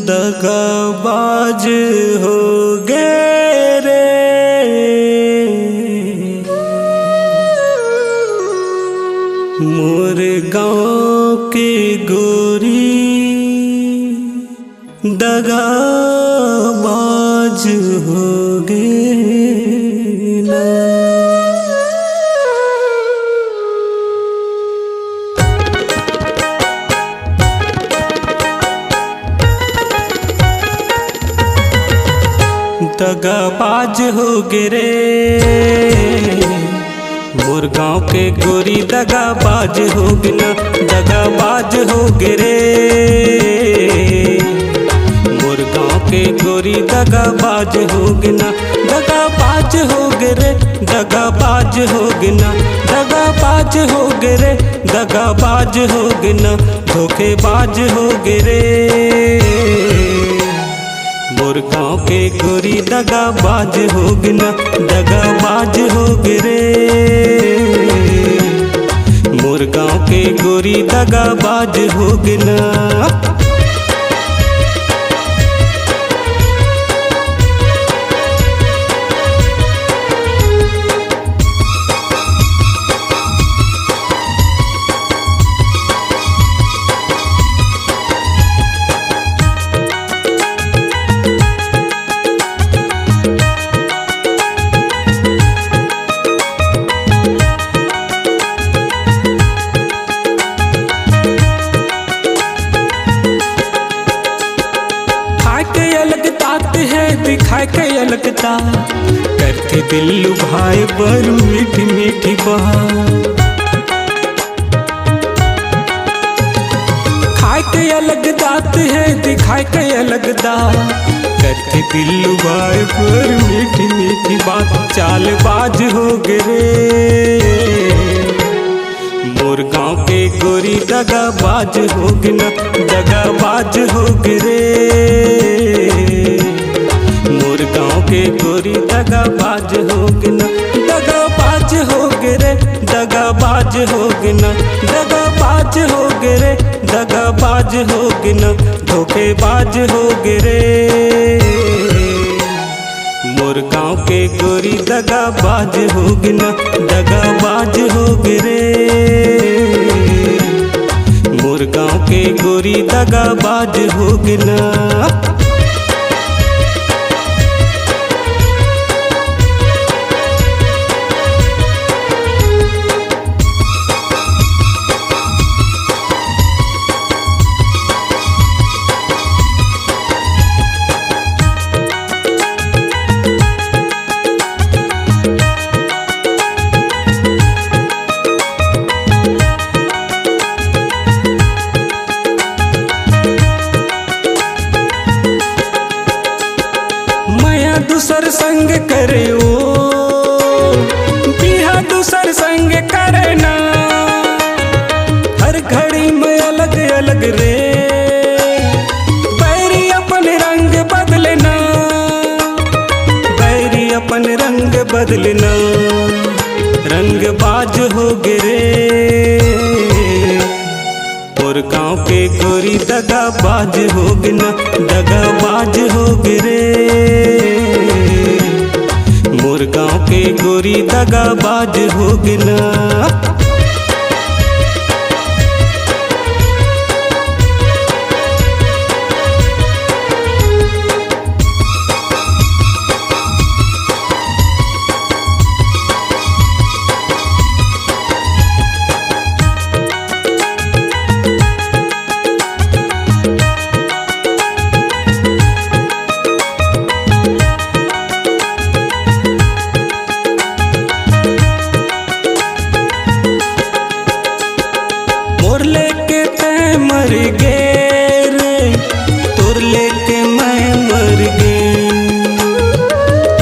दगाबाज हो गए रे मोर गाँव की गोरी, दगाबाज हो गए ना। दगाबाज हो गे रे मोर गाँव के गोरी, दगाबाज हो गे ना। दगाबाज हो गे रे मोर गाँव के गोरी, दगाबाज हो गे ना। दगाबाज हो गे रे, दगाबाज हो गे ना। दगाबाज हो गे रे, दगाबाज हो गे ना। धोखेबाज हो गे रे मोर गाँव के गोरी, दगाबाज हो गे ना। दगाबाज हो गे रे मोर गाँव के गोरी, दगाबाज हो गे ना। दिखाए के अलगता करके दिल लुभाए बरू मीठी मीठी बात। खाए के अलग दात है, दिखाए के अलग दात करके दिल लुभाए बरू मीठी मीठी बात। चालबाज हो गे रे मोर गाँव के गोरी, दगाबाज हो गे ना। दगाबाज हो गे रे मोर गाँव के गोरी, दगाबाज हो गे ना। दगाबाज हो गे रे, दगाबाज हो गे ना। दगाबाज हो गे रे, दगाबाज हो गे ना। धोखेबाज हो गे रे मोर गाँव के गोरी, दगाबाज हो गे ना। दगाबाज हो गे रे मोर गाँव के गोरी, दगाबाज हो गे ना। दूसर संग करे ओ बिहा, दूसर संग करे ना। हर घड़ी में अलग अलग रे बैरी अपन रंग बदलना। बैरी अपन रंग बदलना। रंगबाज हो गे रे मोर गाँव के गोरी, दगाबाज हो गे ना। दगाबाज हो गे रे मोर गाँव के गोरी, दगाबाज हो गे ना। मर गे रे तोर लेके मैं मर गे,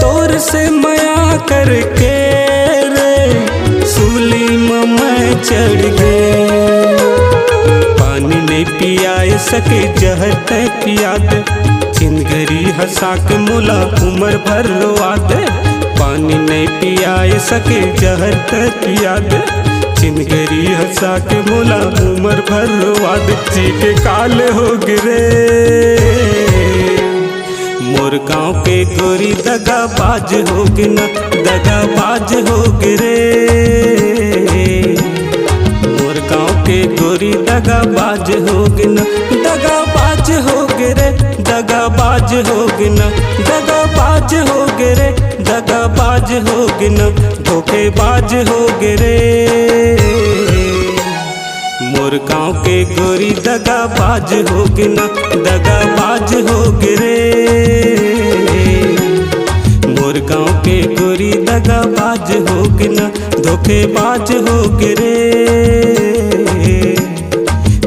तोर से माया करके रे सूली में मैं चढ़ गे। पानी नहीं पियाए सके जहर तय पिया दे, चिंगरी हंसा के मुला उम्र भर रोआ दे। पानी नहीं पियाए सके जहर तय पिया दे, चिनगरी हंसा के मोला उमर भर वाद जी के काल हो गिरे। मोर गाँव के गोरी दगाबाज हो गिना, दगाबाज हो गिरे। मोर गाँव के गोरी दगाबाज हो गिना, दगाबाज हो गिरे, दगाबाज हो गिना, दगाबाज हो गिरे, दगाबाज हो गिना, धोखेबाज हो गिरे। मोर गाँव के गोरी दगाबाज हो गिना, दगाबाज हो गिरे। मोर गाँव के गोरी दगाबाज हो गिना, धोखेबाज हो गिरे।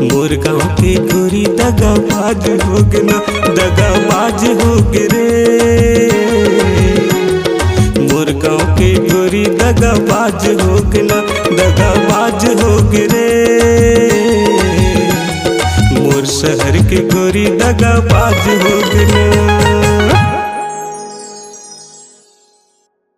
मोर गाँव के गोरी दगाबाज हो गिना, दगाबाज हो गिरे। मोर गाँव के गोरी दगाबाज हो गिना, दगाबाज हो गिरे। मोर शहर के गोरी दगाबाज हो गिना।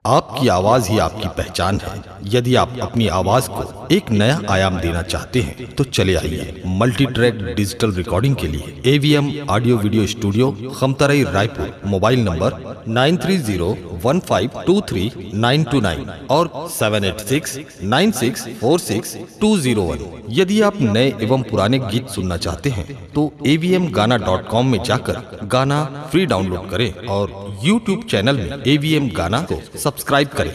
आपकी आवाज ही आपकी पहचान है। यदि आप अपनी आवाज को एक नया आयाम देना चाहते हैं तो चले आइए मल्टी ट्रैक डिजिटल रिकॉर्डिंग के लिए AVM audio video studio, Khamtarai, Raipur. Mobile number 9301523929 और 7869646201। यदि आप नए एवं पुराने गीत सुनना चाहते हैं तो avmgana.com में जाकर गाना फ्री डाउनलोड करें और YouTube चैनल में AVM गाना को सब्सक्राइब करें।